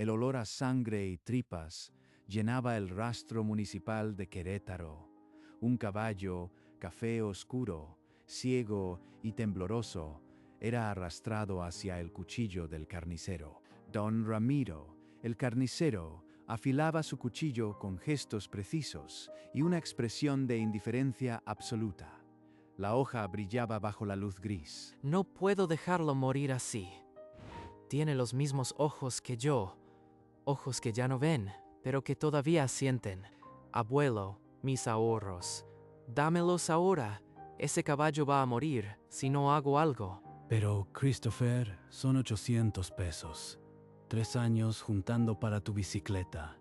El olor a sangre y tripas llenaba el rastro municipal de Querétaro. Un caballo, café oscuro, ciego y tembloroso, era arrastrado hacia el cuchillo del carnicero. Don Ramiro, el carnicero, afilaba su cuchillo con gestos precisos y una expresión de indiferencia absoluta. La hoja brillaba bajo la luz gris. No puedo dejarlo morir así. Tiene los mismos ojos que yo, ojos que ya no ven, pero que todavía sienten. Abuelo, mis ahorros, dámelos ahora. Ese caballo va a morir si no hago algo. Pero, Christopher, son 800 pesos. 3 años juntando para tu bicicleta.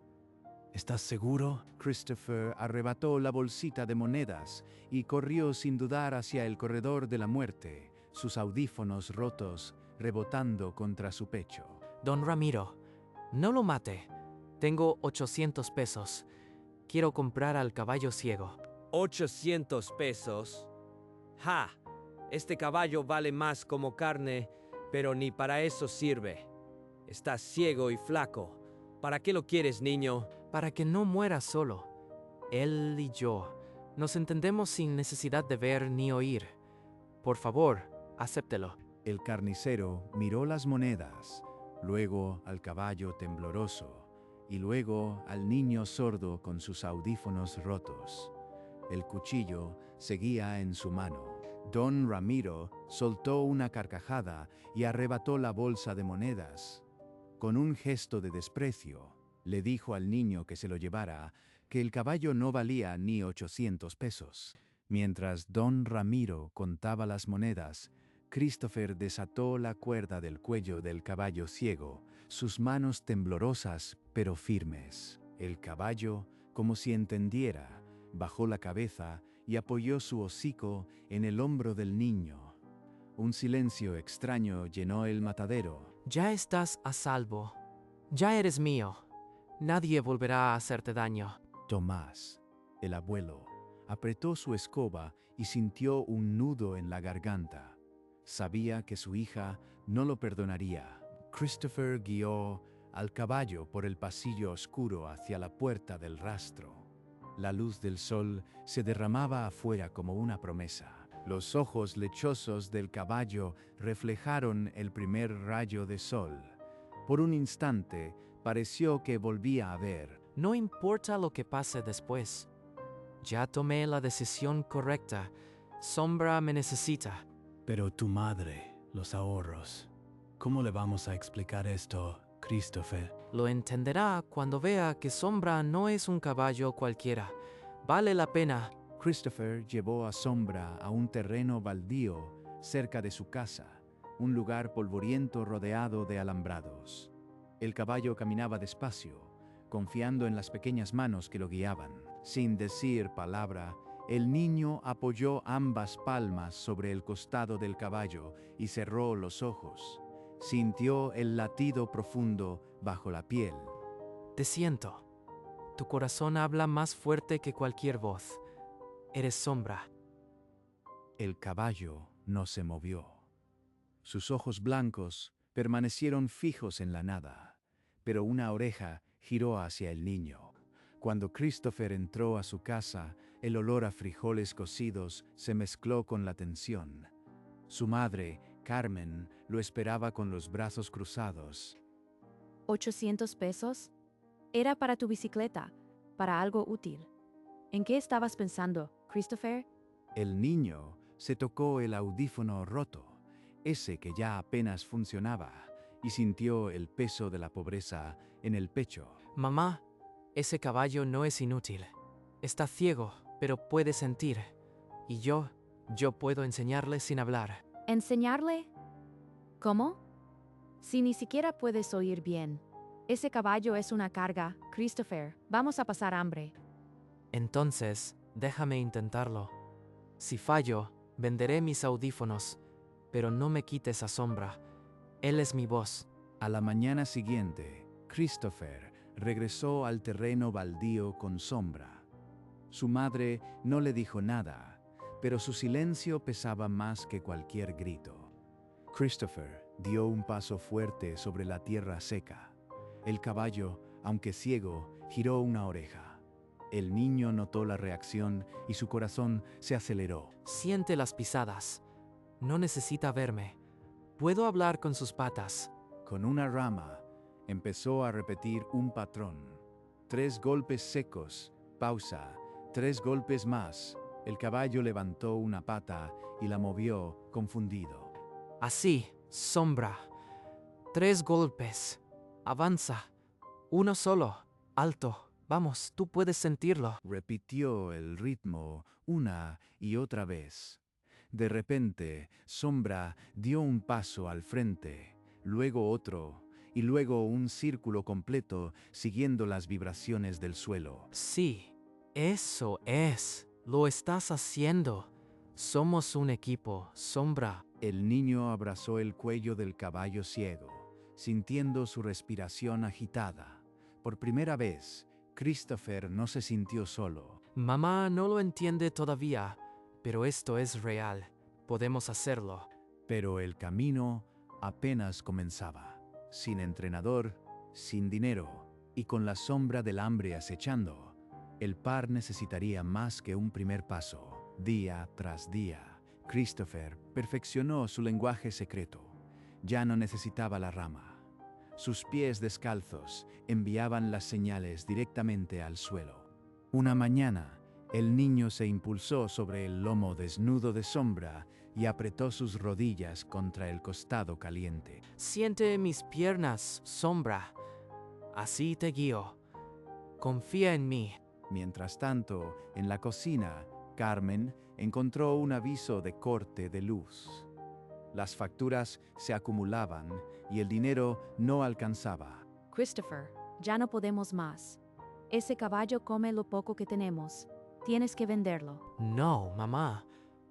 ¿Estás seguro? Christopher arrebató la bolsita de monedas y corrió sin dudar hacia el corredor de la muerte, sus audífonos rotos rebotando contra su pecho. Don Ramiro, no lo mate. Tengo 800 pesos. Quiero comprar al caballo ciego. 800 pesos. ¡Ja! Este caballo vale más como carne, pero ni para eso sirve. Está ciego y flaco. ¿Para qué lo quieres, niño? Para que no muera solo. Él y yo nos entendemos sin necesidad de ver ni oír. Por favor, acéptelo. El carnicero miró las monedas, luego al caballo tembloroso y luego al niño sordo con sus audífonos rotos. El cuchillo seguía en su mano. Don Ramiro soltó una carcajada y arrebató la bolsa de monedas. Con un gesto de desprecio, le dijo al niño que se lo llevara, que el caballo no valía ni 800 pesos. Mientras Don Ramiro contaba las monedas, Christopher desató la cuerda del cuello del caballo ciego, sus manos temblorosas pero firmes. El caballo, como si entendiera, bajó la cabeza y apoyó su hocico en el hombro del niño. Un silencio extraño llenó el matadero. Ya estás a salvo. Ya eres mío. Nadie volverá a hacerte daño. Tomás, el abuelo, apretó su escoba y sintió un nudo en la garganta. Sabía que su hija no lo perdonaría. Christopher guió al caballo por el pasillo oscuro hacia la puerta del rastro. La luz del sol se derramaba afuera como una promesa. Los ojos lechosos del caballo reflejaron el primer rayo de sol. Por un instante pareció que volvía a ver. No importa lo que pase después. Ya tomé la decisión correcta. Sombra me necesita. Pero tu madre, los ahorros. ¿Cómo le vamos a explicar esto, Christopher? Lo entenderá cuando vea que Sombra no es un caballo cualquiera. Vale la pena. Christopher llevó a Sombra a un terreno baldío cerca de su casa, un lugar polvoriento rodeado de alambrados. El caballo caminaba despacio, confiando en las pequeñas manos que lo guiaban. Sin decir palabra, el niño apoyó ambas palmas sobre el costado del caballo y cerró los ojos. Sintió el latido profundo bajo la piel. Te siento. Tu corazón habla más fuerte que cualquier voz. Eres Sombra. El caballo no se movió. Sus ojos blancos permanecieron fijos en la nada, pero una oreja giró hacia el niño. Cuando Christopher entró a su casa, el olor a frijoles cocidos se mezcló con la tensión. Su madre, Carmen, lo esperaba con los brazos cruzados. ¿800 pesos? Era para tu bicicleta, para algo útil. ¿En qué estabas pensando, Christopher? El niño se tocó el audífono roto, ese que ya apenas funcionaba, y sintió el peso de la pobreza en el pecho. Mamá, ese caballo no es inútil. Está ciego, pero puede sentir. Y yo puedo enseñarle sin hablar. ¿Enseñarle? ¿Cómo? Si ni siquiera puedes oír bien. Ese caballo es una carga, Christopher. Vamos a pasar hambre. Entonces, déjame intentarlo. Si fallo, venderé mis audífonos, pero no me quites a Sombra. Él es mi voz. A la mañana siguiente, Christopher regresó al terreno baldío con Sombra. Su madre no le dijo nada, pero su silencio pesaba más que cualquier grito. Christopher dio un paso fuerte sobre la tierra seca. El caballo, aunque ciego, giró una oreja. El niño notó la reacción y su corazón se aceleró. Siente las pisadas. No necesita verme. Puedo hablar con sus patas. Con una rama, empezó a repetir un patrón. 3 golpes secos, pausa, 3 golpes más. El caballo levantó una pata y la movió, confundido. Así, sombra. 3 golpes. Avanza. Uno solo. Alto. Vamos, tú puedes sentirlo. Repitió el ritmo una y otra vez. De repente, Sombra dio un paso al frente, luego otro, y luego un círculo completo siguiendo las vibraciones del suelo. Sí, eso es. Lo estás haciendo. Somos un equipo, Sombra. El niño abrazó el cuello del caballo ciego, sintiendo su respiración agitada. Por primera vez, Christopher no se sintió solo. Mamá no lo entiende todavía, pero esto es real. Podemos hacerlo. Pero el camino apenas comenzaba. Sin entrenador, sin dinero y con la sombra del hambre acechando, el par necesitaría más que un primer paso. Día tras día, Christopher perfeccionó su lenguaje secreto. Ya no necesitaba la rama. Sus pies descalzos enviaban las señales directamente al suelo. Una mañana, el niño se impulsó sobre el lomo desnudo de Sombra y apretó sus rodillas contra el costado caliente. Siente mis piernas, Sombra. Así te guío. Confía en mí. Mientras tanto, en la cocina, Carmen encontró un aviso de corte de luz. Las facturas se acumulaban y el dinero no alcanzaba. Christopher, ya no podemos más. Ese caballo come lo poco que tenemos. Tienes que venderlo. No, mamá.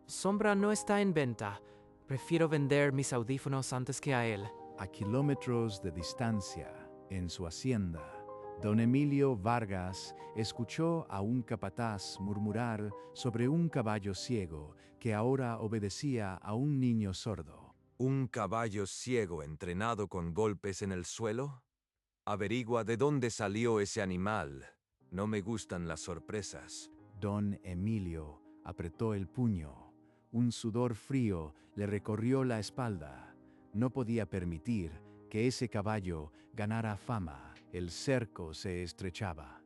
Sombra no está en venta. Prefiero vender mis audífonos antes que a él. A kilómetros de distancia, en su hacienda, don Emilio Vargas escuchó a un capataz murmurar sobre un caballo ciego que ahora obedecía a un niño sordo. ¿Un caballo ciego entrenado con golpes en el suelo? Averigua de dónde salió ese animal. No me gustan las sorpresas. Don Emilio apretó el puño. Un sudor frío le recorrió la espalda. No podía permitir que ese caballo ganara fama. El cerco se estrechaba.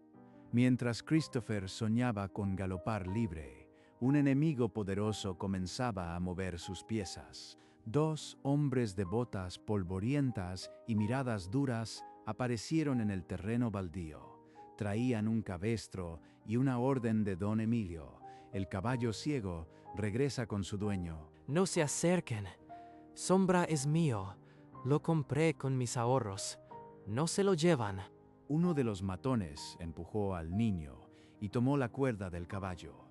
Mientras Christopher soñaba con galopar libre, un enemigo poderoso comenzaba a mover sus piezas. 2 hombres de botas polvorientas y miradas duras aparecieron en el terreno baldío. Traían un cabestro y una orden de don Emilio. El caballo ciego regresa con su dueño. No se acerquen. Sombra es mío. Lo compré con mis ahorros. No se lo llevan. Uno de los matones empujó al niño y tomó la cuerda del caballo.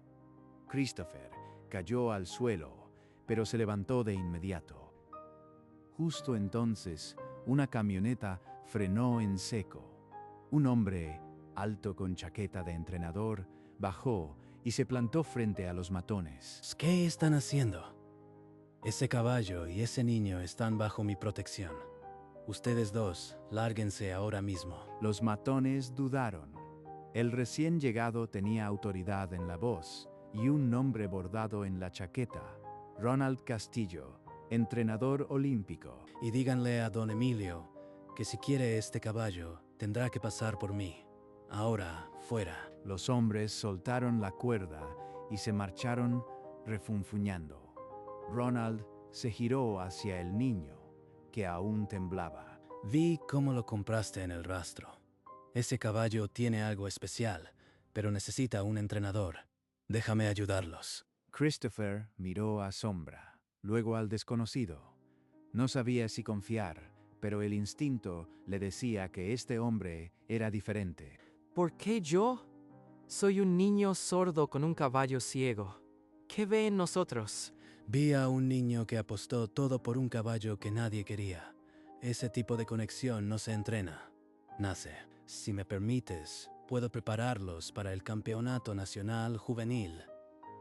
Christopher cayó al suelo, pero se levantó de inmediato. Justo entonces, una camioneta frenó en seco. Un hombre, alto con chaqueta de entrenador, bajó y se plantó frente a los matones. ¿Qué están haciendo? Ese caballo y ese niño están bajo mi protección. Ustedes 2, lárguense ahora mismo. Los matones dudaron. El recién llegado tenía autoridad en la voz y un nombre bordado en la chaqueta: Ronald Castillo, entrenador olímpico. Y díganle a don Emilio que si quiere este caballo, tendrá que pasar por mí. Ahora, fuera. Los hombres soltaron la cuerda y se marcharon refunfuñando. Ronald se giró hacia el niño, que aún temblaba. Vi cómo lo compraste en el rastro. Ese caballo tiene algo especial, pero necesita un entrenador. Déjame ayudarlos. Christopher miró a Sombra, luego al desconocido. No sabía si confiar, pero el instinto le decía que este hombre era diferente. ¿Por qué yo? Soy un niño sordo con un caballo ciego. ¿Qué ve en nosotros? Vi a un niño que apostó todo por un caballo que nadie quería. Ese tipo de conexión no se entrena, nace. Si me permites, puedo prepararlos para el campeonato nacional juvenil.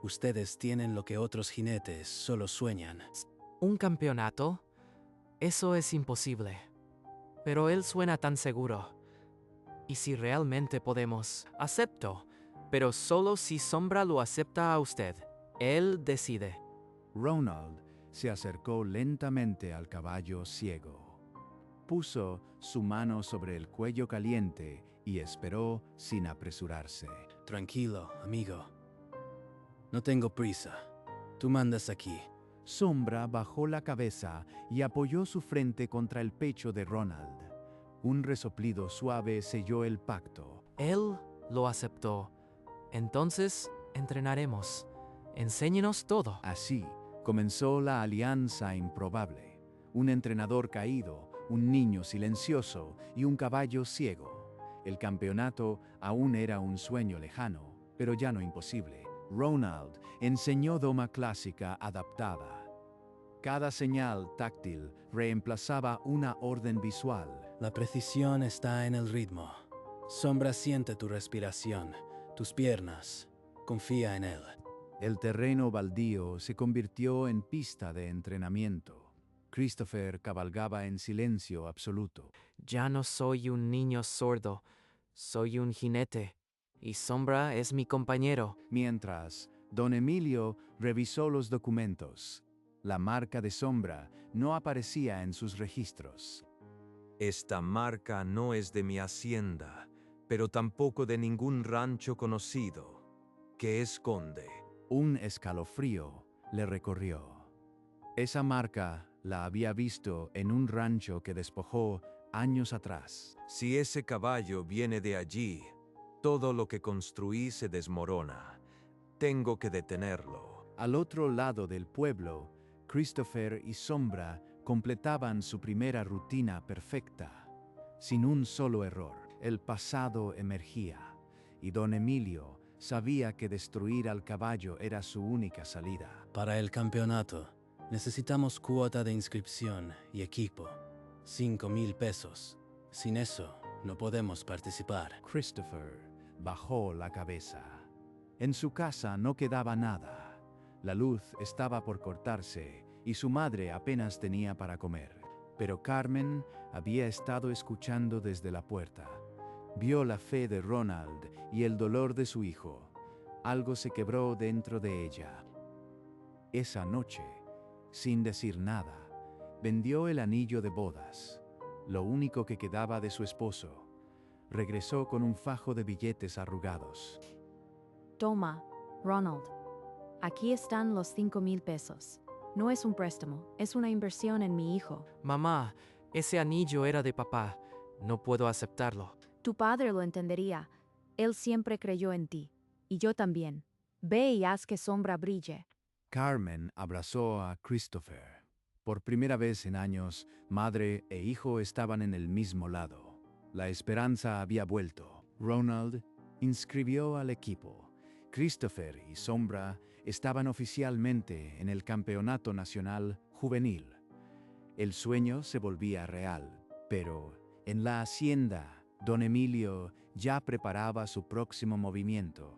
Ustedes tienen lo que otros jinetes solo sueñan. ¿Un campeonato? Eso es imposible. Pero él suena tan seguro. Y si realmente podemos, acepto, pero solo si Sombra lo acepta a usted. Él decide. Ronald se acercó lentamente al caballo ciego. Puso su mano sobre el cuello caliente y esperó sin apresurarse. Tranquilo, amigo. No tengo prisa. Tú mandas aquí. Sombra bajó la cabeza y apoyó su frente contra el pecho de Ronald. Un resoplido suave selló el pacto. Él lo aceptó. Entonces, entrenaremos. Enséñenos todo. Así comenzó la alianza improbable. Un entrenador caído, un niño silencioso y un caballo ciego. El campeonato aún era un sueño lejano, pero ya no imposible. Ronald enseñó doma clásica adaptada. Cada señal táctil reemplazaba una orden visual. La precisión está en el ritmo. Sombra siente tu respiración, tus piernas. Confía en él. El terreno baldío se convirtió en pista de entrenamiento. Christopher cabalgaba en silencio absoluto. Ya no soy un niño sordo, soy un jinete, y Sombra es mi compañero. Mientras, don Emilio revisó los documentos. La marca de Sombra no aparecía en sus registros. Esta marca no es de mi hacienda, pero tampoco de ningún rancho conocido. ¿Qué esconde? Un escalofrío le recorrió. Esa marca la había visto en un rancho que despojó años atrás. Si ese caballo viene de allí, todo lo que construí se desmorona. Tengo que detenerlo. Al otro lado del pueblo, Christopher y Sombra completaban su primera rutina perfecta. Sin un solo error, el pasado emergía, y don Emilio sabía que destruir al caballo era su única salida. Para el campeonato, necesitamos cuota de inscripción y equipo. 5,000 pesos. Sin eso, no podemos participar. Christopher bajó la cabeza. En su casa no quedaba nada. La luz estaba por cortarse y su madre apenas tenía para comer. Pero Carmen había estado escuchando desde la puerta. Vio la fe de Ronald y el dolor de su hijo. Algo se quebró dentro de ella. Esa noche, sin decir nada, vendió el anillo de bodas, lo único que quedaba de su esposo. Regresó con un fajo de billetes arrugados. Toma, Ronald. Aquí están los 5,000 pesos. No es un préstamo, es una inversión en mi hijo. Mamá, ese anillo era de papá. No puedo aceptarlo. Tu padre lo entendería. Él siempre creyó en ti. Y yo también. Ve y haz que Sombra brille. Carmen abrazó a Christopher. Por primera vez en años, madre e hijo estaban en el mismo lado. La esperanza había vuelto. Ronald inscribió al equipo. Christopher y Sombra estaban oficialmente en el Campeonato Nacional Juvenil. El sueño se volvía real, pero en la hacienda, don Emilio ya preparaba su próximo movimiento.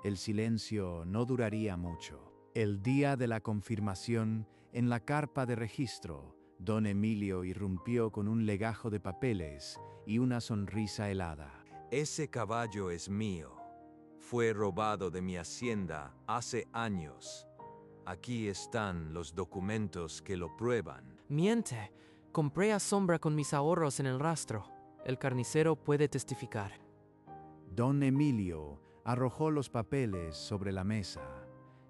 El silencio no duraría mucho. El día de la confirmación, en la carpa de registro, don Emilio irrumpió con un legajo de papeles y una sonrisa helada. Ese caballo es mío. Fue robado de mi hacienda hace años. Aquí están los documentos que lo prueban. Miente. Compré a Sombra con mis ahorros en el rastro. El carnicero puede testificar. Don Emilio arrojó los papeles sobre la mesa.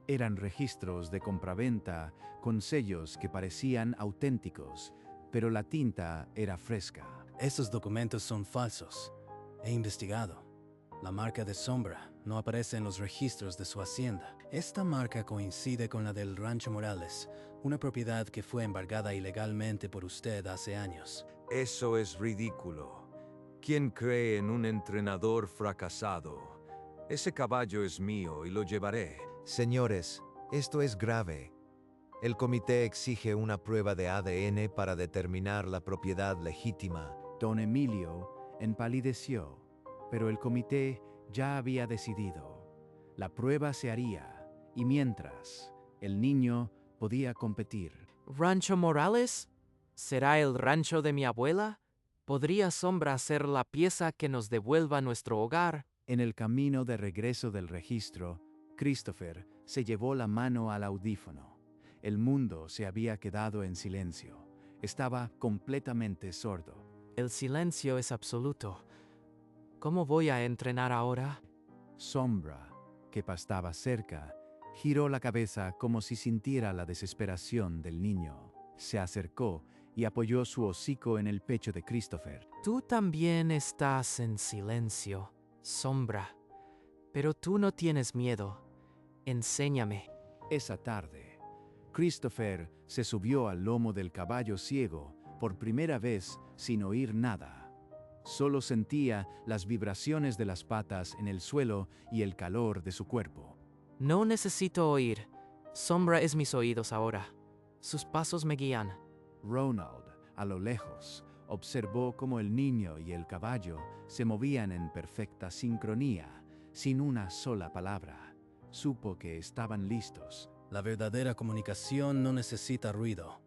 Eran registros de compraventa con sellos que parecían auténticos, pero la tinta era fresca. Esos documentos son falsos. He investigado. La marca de Sombra no aparece en los registros de su hacienda. Esta marca coincide con la del Rancho Morales, una propiedad que fue embargada ilegalmente por usted hace años. Eso es ridículo. ¿Quién cree en un entrenador fracasado? Ese caballo es mío y lo llevaré. Señores, esto es grave. El comité exige una prueba de ADN para determinar la propiedad legítima. Don Emilio empalideció, pero el comité ya había decidido. La prueba se haría, y mientras, el niño podía competir. ¿Rancho Morales? ¿Será el rancho de mi abuela? ¿Podría Sombra ser la pieza que nos devuelva nuestro hogar? En el camino de regreso del registro, Christopher se llevó la mano al audífono. El mundo se había quedado en silencio. Estaba completamente sordo. El silencio es absoluto. ¿Cómo voy a entrenar ahora? Sombra, que pastaba cerca, giró la cabeza como si sintiera la desesperación del niño. Se acercó y apoyó su hocico en el pecho de Christopher. Tú también estás en silencio, Sombra. Pero tú no tienes miedo. Enséñame. Esa tarde, Christopher se subió al lomo del caballo ciego por primera vez sin oír nada. Solo sentía las vibraciones de las patas en el suelo y el calor de su cuerpo. No necesito oír. Sombra es mis oídos ahora. Sus pasos me guían. Ronald, a lo lejos, observó cómo el niño y el caballo se movían en perfecta sincronía, sin una sola palabra. Supo que estaban listos. La verdadera comunicación no necesita ruido.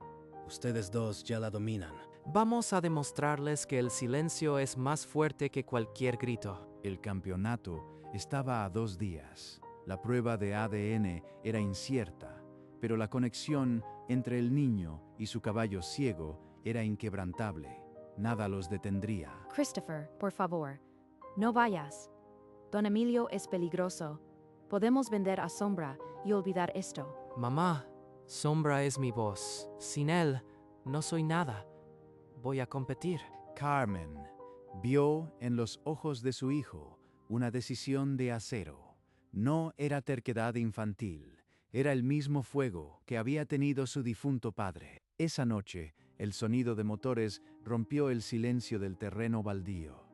Ustedes dos ya la dominan. Vamos a demostrarles que el silencio es más fuerte que cualquier grito. El campeonato estaba a 2 días. La prueba de ADN era incierta, pero la conexión entre el niño y su caballo ciego era inquebrantable. Nada los detendría. Christopher, por favor, no vayas. Don Emilio es peligroso. Podemos vender a Sombra y olvidar esto. Mamá, Sombra es mi voz. Sin él, no soy nada. Voy a competir. Carmen vio en los ojos de su hijo una decisión de acero. No era terquedad infantil, era el mismo fuego que había tenido su difunto padre. Esa noche, el sonido de motores rompió el silencio del terreno baldío.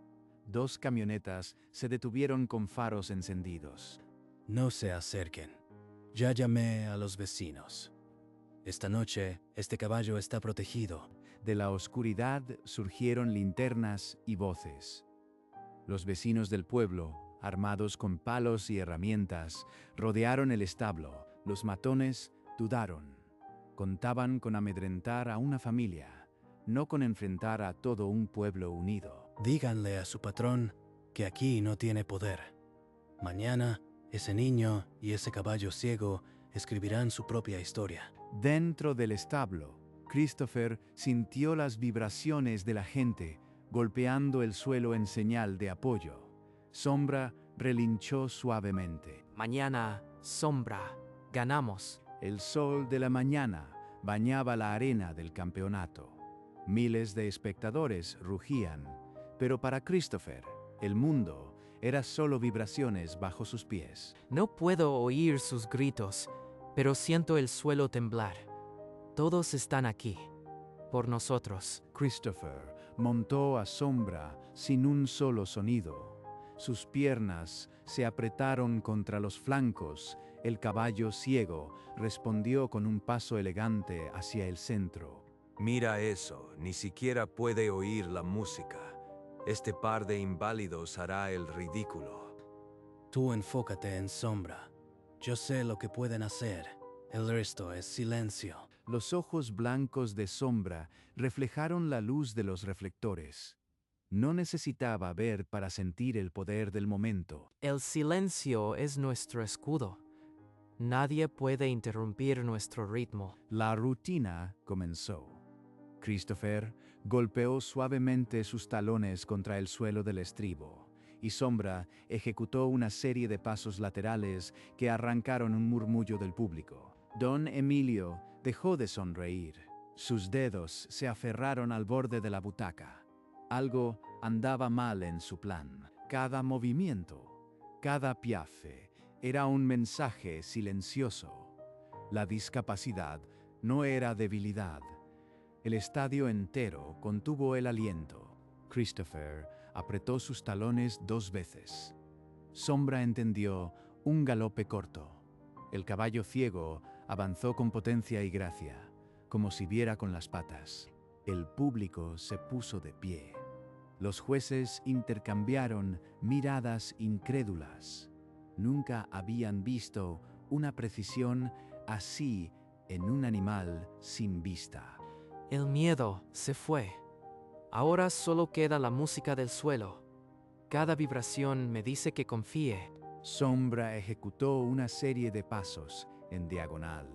2 camionetas se detuvieron con faros encendidos. No se acerquen. Ya llamé a los vecinos. Esta noche, este caballo está protegido. De la oscuridad surgieron linternas y voces. Los vecinos del pueblo, armados con palos y herramientas, rodearon el establo. Los matones dudaron. Contaban con amedrentar a una familia, no con enfrentar a todo un pueblo unido. Díganle a su patrón que aquí no tiene poder. Mañana, ese niño y ese caballo ciego escribirán su propia historia. Dentro del establo, Christopher sintió las vibraciones de la gente golpeando el suelo en señal de apoyo. Sombra relinchó suavemente. Mañana, Sombra, ganamos. El sol de la mañana bañaba la arena del campeonato. Miles de espectadores rugían, pero para Christopher, el mundo era solo vibraciones bajo sus pies. No puedo oír sus gritos, pero siento el suelo temblar. Todos están aquí, por nosotros. Christopher montó a Sombra sin un solo sonido. Sus piernas se apretaron contra los flancos. El caballo ciego respondió con un paso elegante hacia el centro. Mira eso, ni siquiera puede oír la música. Este par de inválidos hará el ridículo. Tú enfócate en Sombra. Yo sé lo que pueden hacer. El resto es silencio. Los ojos blancos de Sombra reflejaron la luz de los reflectores. No necesitaba ver para sentir el poder del momento. El silencio es nuestro escudo. Nadie puede interrumpir nuestro ritmo. La rutina comenzó. Christopher golpeó suavemente sus talones contra el suelo del estribo, y Sombra ejecutó una serie de pasos laterales que arrancaron un murmullo del público. Don Emilio dejó de sonreír. Sus dedos se aferraron al borde de la butaca. Algo andaba mal en su plan. Cada movimiento, cada piaffe, era un mensaje silencioso. La discapacidad no era debilidad. El estadio entero contuvo el aliento. Christopher apretó sus talones 2 veces. Sombra entendió un galope corto. El caballo ciego avanzó con potencia y gracia, como si viera con las patas. El público se puso de pie. Los jueces intercambiaron miradas incrédulas. Nunca habían visto una precisión así en un animal sin vista. El miedo se fue. Ahora solo queda la música del suelo. Cada vibración me dice que confíe. Sombra ejecutó una serie de pasos en diagonal,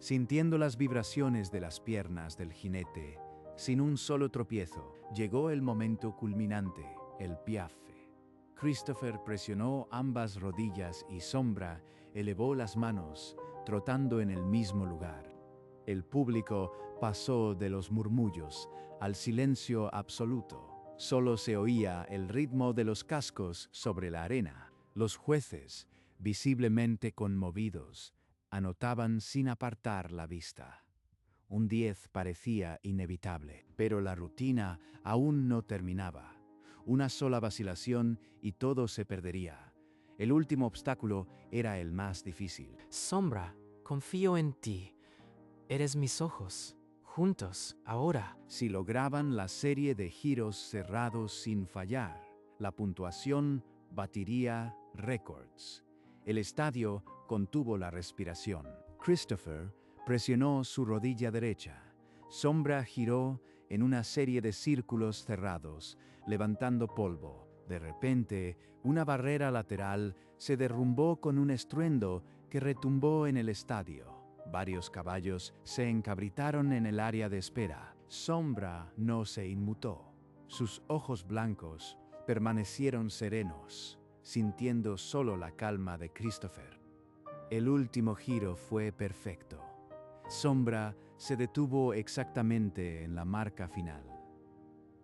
sintiendo las vibraciones de las piernas del jinete. Sin un solo tropiezo, llegó el momento culminante, el piaffe. Christopher presionó ambas rodillas y Sombra elevó las manos, trotando en el mismo lugar. El público pasó de los murmullos al silencio absoluto. Solo se oía el ritmo de los cascos sobre la arena. Los jueces, visiblemente conmovidos, anotaban sin apartar la vista. Un 10 parecía inevitable, pero la rutina aún no terminaba. Una sola vacilación y todo se perdería. El último obstáculo era el más difícil. Sombra, confío en ti. Eres mis ojos. Juntos, ahora. Si lograban la serie de giros cerrados sin fallar, la puntuación batiría récords. El estadio contuvo la respiración. Christopher presionó su rodilla derecha. Sombra giró en una serie de círculos cerrados, levantando polvo. De repente, una barrera lateral se derrumbó con un estruendo que retumbó en el estadio. Varios caballos se encabritaron en el área de espera. Sombra no se inmutó. Sus ojos blancos permanecieron serenos, sintiendo solo la calma de Christopher. El último giro fue perfecto. Sombra se detuvo exactamente en la marca final.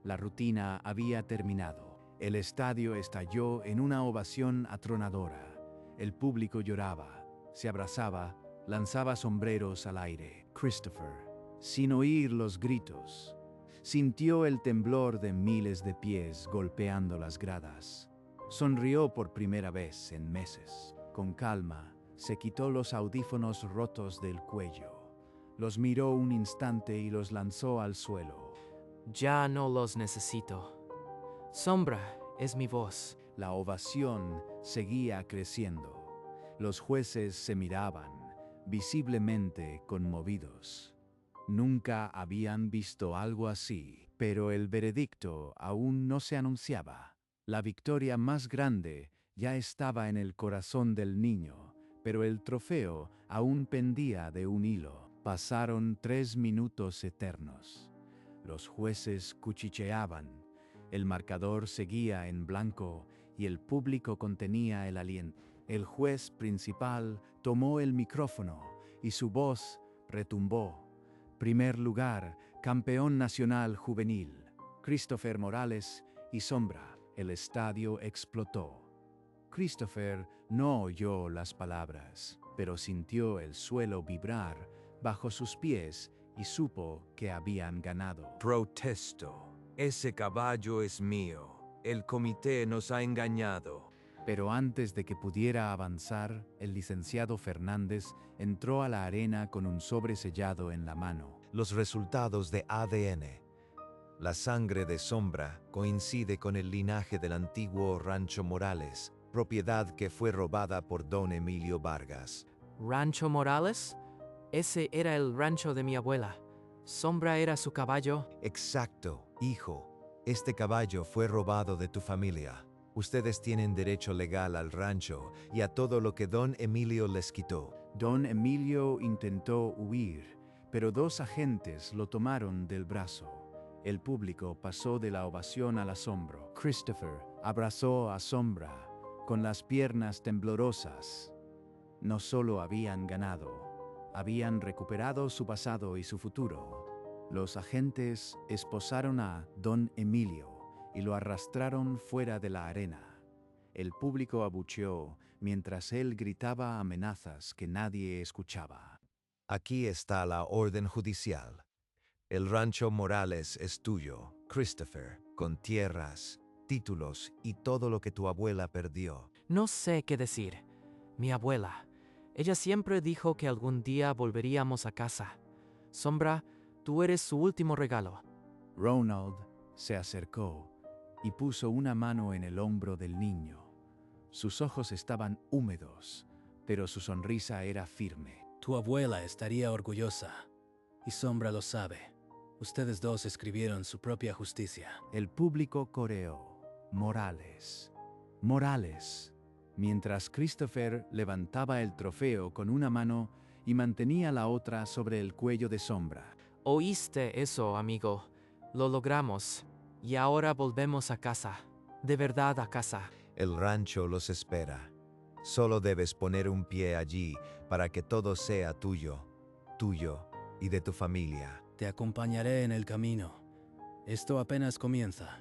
La rutina había terminado. El estadio estalló en una ovación atronadora. El público lloraba, se abrazaba, lanzaba sombreros al aire. Christopher, sin oír los gritos, sintió el temblor de miles de pies golpeando las gradas. Sonrió por primera vez en meses. Con calma, se quitó los audífonos rotos del cuello. Los miró un instante y los lanzó al suelo. Ya no los necesito. Sombra es mi voz. La ovación seguía creciendo. Los jueces se miraban, visiblemente conmovidos. Nunca habían visto algo así, pero el veredicto aún no se anunciaba. La victoria más grande ya estaba en el corazón del niño, pero el trofeo aún pendía de un hilo. Pasaron 3 minutos eternos. Los jueces cuchicheaban, el marcador seguía en blanco y el público contenía el aliento. El juez principal tomó el micrófono y su voz retumbó. Primer lugar, campeón nacional juvenil, Christopher Morales y Sombra. El estadio explotó. Christopher no oyó las palabras, pero sintió el suelo vibrar bajo sus pies y supo que habían ganado. Protesto. Ese caballo es mío. El comité nos ha engañado. Pero antes de que pudiera avanzar, el licenciado Fernández entró a la arena con un sobre sellado en la mano. Los resultados de ADN. La sangre de Sombra coincide con el linaje del antiguo Rancho Morales, propiedad que fue robada por don Emilio Vargas. ¿Rancho Morales? Ese era el rancho de mi abuela. Sombra era su caballo. Exacto, hijo. Este caballo fue robado de tu familia. Ustedes tienen derecho legal al rancho y a todo lo que don Emilio les quitó. Don Emilio intentó huir, pero 2 agentes lo tomaron del brazo. El público pasó de la ovación al asombro. Christopher abrazó a Sombra con las piernas temblorosas. No solo habían ganado, habían recuperado su pasado y su futuro. Los agentes esposaron a don Emilio y lo arrastraron fuera de la arena. El público abucheó mientras él gritaba amenazas que nadie escuchaba. Aquí está la orden judicial. El rancho Morales es tuyo, Christopher, con tierras, títulos y todo lo que tu abuela perdió. No sé qué decir. Mi abuela. Ella siempre dijo que algún día volveríamos a casa. Sombra, tú eres su último regalo. Ronald se acercó y puso una mano en el hombro del niño. Sus ojos estaban húmedos, pero su sonrisa era firme. Tu abuela estaría orgullosa, y Sombra lo sabe. Ustedes dos escribieron su propia justicia. El público coreó: Morales, Morales, mientras Christopher levantaba el trofeo con una mano y mantenía la otra sobre el cuello de Sombra. ¿Oíste eso, amigo? Lo logramos. Y ahora volvemos a casa. De verdad a casa. El rancho los espera. Solo debes poner un pie allí para que todo sea tuyo, tuyo y de tu familia. Te acompañaré en el camino. Esto apenas comienza.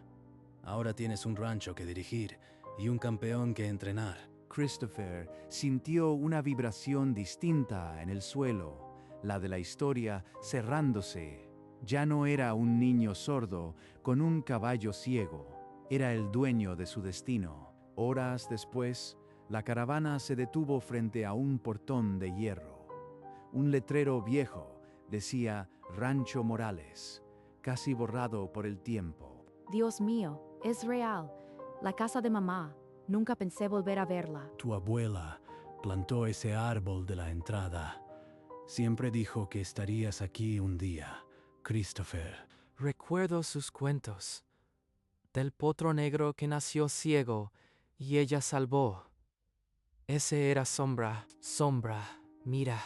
Ahora tienes un rancho que dirigir y un campeón que entrenar. Christopher sintió una vibración distinta en el suelo, la de la historia cerrándose. Ya no era un niño sordo con un caballo ciego, era el dueño de su destino. Horas después, la caravana se detuvo frente a un portón de hierro. Un letrero viejo decía Rancho Morales, casi borrado por el tiempo. Dios mío, es real. La casa de mamá. Nunca pensé volver a verla. Tu abuela plantó ese árbol de la entrada. Siempre dijo que estarías aquí un día, Christopher. Recuerdo sus cuentos. Del potro negro que nació ciego y ella salvó. Ese era Sombra. Sombra, mira.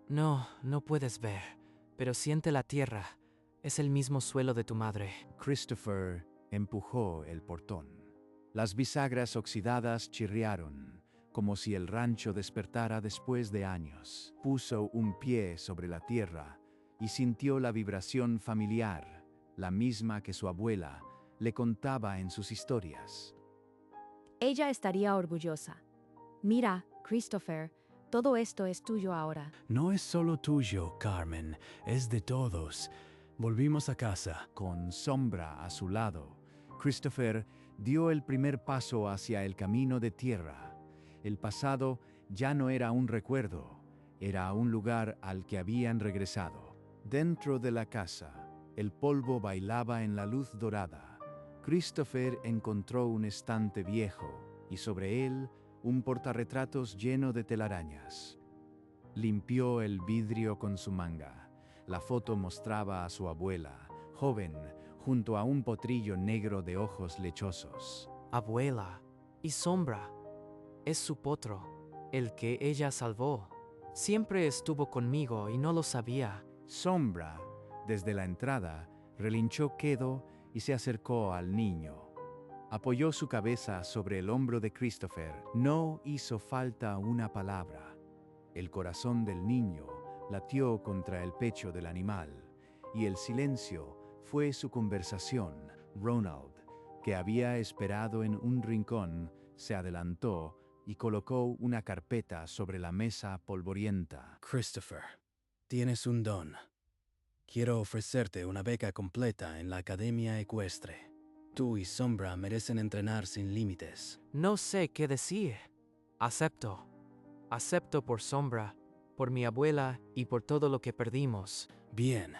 No puedes ver, pero siente la tierra. Es el mismo suelo de tu madre. Christopher empujó el portón. Las bisagras oxidadas chirriaron, como si el rancho despertara después de años. Puso un pie sobre la tierra y sintió la vibración familiar, la misma que su abuela le contaba en sus historias. Ella estaría orgullosa. Mira, Christopher, todo esto es tuyo ahora. No es solo tuyo, Carmen, es de todos. Volvimos a casa. Con Sombra a su lado, Christopher dio el primer paso hacia el camino de tierra. El pasado ya no era un recuerdo, era un lugar al que habían regresado. Dentro de la casa, el polvo bailaba en la luz dorada. Christopher encontró un estante viejo y sobre él un portarretratos lleno de telarañas. Limpió el vidrio con su manga. La foto mostraba a su abuela, joven, junto a un potrillo negro de ojos lechosos. Abuela. Y Sombra. Es su potro, el que ella salvó. Siempre estuvo conmigo y no lo sabía. Sombra, desde la entrada, relinchó quedo y se acercó al niño. Apoyó su cabeza sobre el hombro de Christopher. No hizo falta una palabra. El corazón del niño latió contra el pecho del animal, y el silencio fue su conversación. Ronald, que había esperado en un rincón, se adelantó y colocó una carpeta sobre la mesa polvorienta. Christopher, tienes un don. Quiero ofrecerte una beca completa en la Academia Ecuestre. Tú y Sombra merecen entrenar sin límites. No sé qué decir. Acepto. Acepto por Sombra, por mi abuela y por todo lo que perdimos. Bien.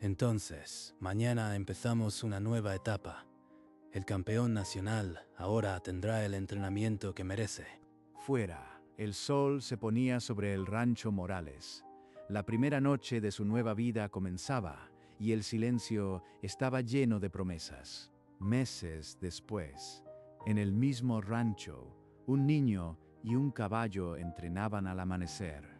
Entonces, mañana empezamos una nueva etapa. El campeón nacional ahora tendrá el entrenamiento que merece. Fuera, el sol se ponía sobre el rancho Morales. La primera noche de su nueva vida comenzaba y el silencio estaba lleno de promesas. Meses después, en el mismo rancho, un niño y un caballo entrenaban al amanecer.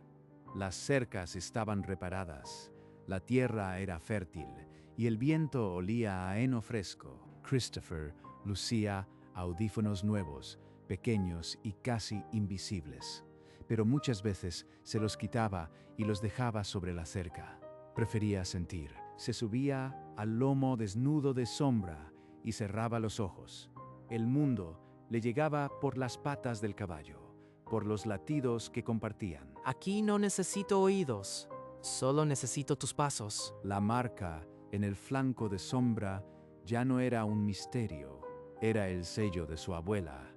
Las cercas estaban reparadas, la tierra era fértil y el viento olía a heno fresco. Christopher lucía audífonos nuevos, pequeños y casi invisibles, pero muchas veces se los quitaba y los dejaba sobre la cerca. Prefería sentir. Se subía al lomo desnudo de Sombra y cerraba los ojos. El mundo le llegaba por las patas del caballo, por los latidos que compartían. Aquí no necesito oídos, solo necesito tus pasos. La marca en el flanco de Sombra ya no era un misterio, era el sello de su abuela,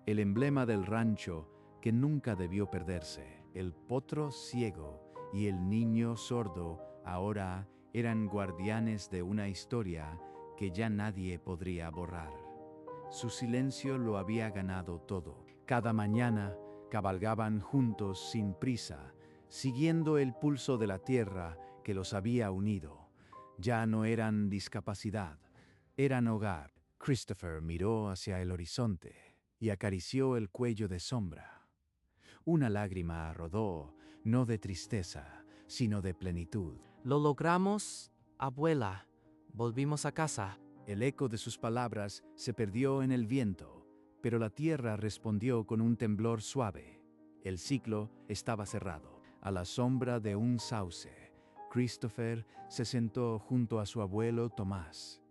el emblema del rancho que nunca debió perderse. El potro ciego y el niño sordo ahora eran guardianes de una historia que ya nadie podría borrar. Su silencio lo había ganado todo. Cada mañana cabalgaban juntos sin prisa, siguiendo el pulso de la tierra que los había unido. Ya no eran discapacidad, eran hogar. Christopher miró hacia el horizonte y acarició el cuello de Sombra. Una lágrima rodó, no de tristeza, sino de plenitud. Lo logramos, abuela. Volvimos a casa. El eco de sus palabras se perdió en el viento, pero la tierra respondió con un temblor suave. El ciclo estaba cerrado. A la sombra de un sauce, Christopher se sentó junto a su abuelo Tomás.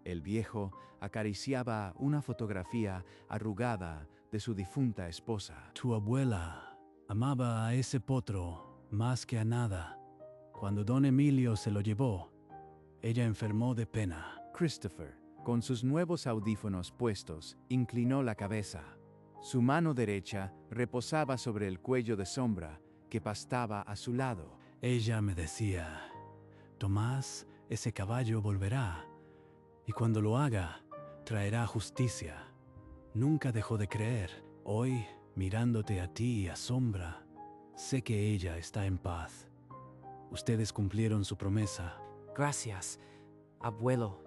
El viejo acariciaba una fotografía arrugada de su difunta esposa. Tu abuela amaba a ese potro más que a nada. Cuando don Emilio se lo llevó, ella enfermó de pena. Christopher, con sus nuevos audífonos puestos, inclinó la cabeza. Su mano derecha reposaba sobre el cuello de Sombra, que pastaba a su lado. Ella me decía, Tomás, ese caballo volverá, y cuando lo haga, traerá justicia. Nunca dejó de creer. Hoy, mirándote a ti y a Sombra, sé que ella está en paz. Ustedes cumplieron su promesa. Gracias, abuelo.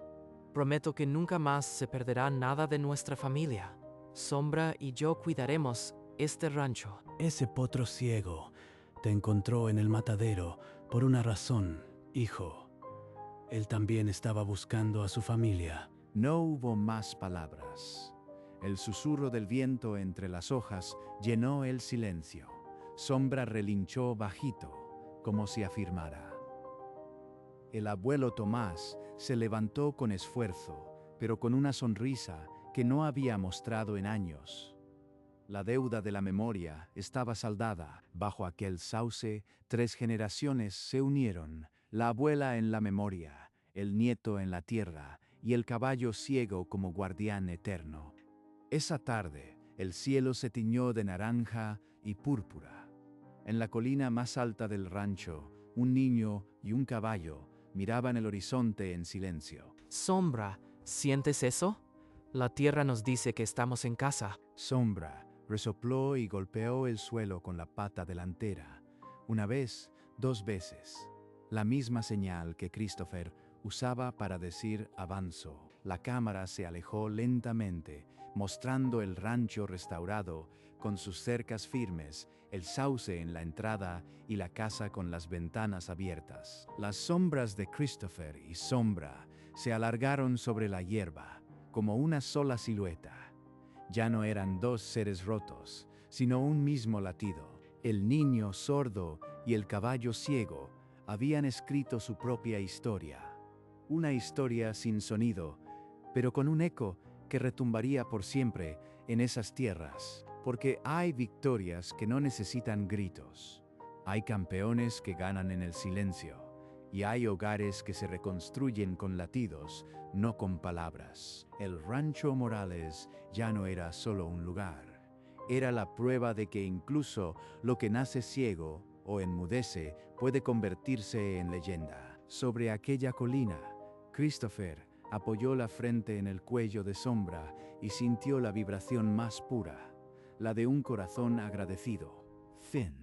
Prometo que nunca más se perderá nada de nuestra familia. Sombra y yo cuidaremos este rancho. Ese potro ciego te encontró en el matadero por una razón, hijo. Él también estaba buscando a su familia. No hubo más palabras. El susurro del viento entre las hojas llenó el silencio. Sombra relinchó bajito, como si afirmara. El abuelo Tomás se levantó con esfuerzo, pero con una sonrisa que no había mostrado en años. La deuda de la memoria estaba saldada. Bajo aquel sauce, 3 generaciones se unieron, la abuela en la memoria, el nieto en la tierra y el caballo ciego como guardián eterno. Esa tarde, el cielo se tiñó de naranja y púrpura. En la colina más alta del rancho, un niño y un caballo miraban el horizonte en silencio. Sombra, ¿sientes eso? La tierra nos dice que estamos en casa. Sombra resopló y golpeó el suelo con la pata delantera. Una vez, 2 veces. La misma señal que Christopher usaba para decir avanzo. La cámara se alejó lentamente, mostrando el rancho restaurado, con sus cercas firmes, el sauce en la entrada y la casa con las ventanas abiertas. Las sombras de Christopher y Sombra se alargaron sobre la hierba, como una sola silueta. Ya no eran 2 seres rotos, sino un mismo latido. El niño sordo y el caballo ciego habían escrito su propia historia. Una historia sin sonido, pero con un eco que retumbaría por siempre en esas tierras, porque hay victorias que no necesitan gritos. Hay campeones que ganan en el silencio, y hay hogares que se reconstruyen con latidos, no con palabras. El Rancho Morales ya no era solo un lugar. Era la prueba de que incluso lo que nace ciego o enmudece puede convertirse en leyenda. Sobre aquella colina, Christopher apoyó la frente en el cuello de Sombra y sintió la vibración más pura, la de un corazón agradecido. Fin.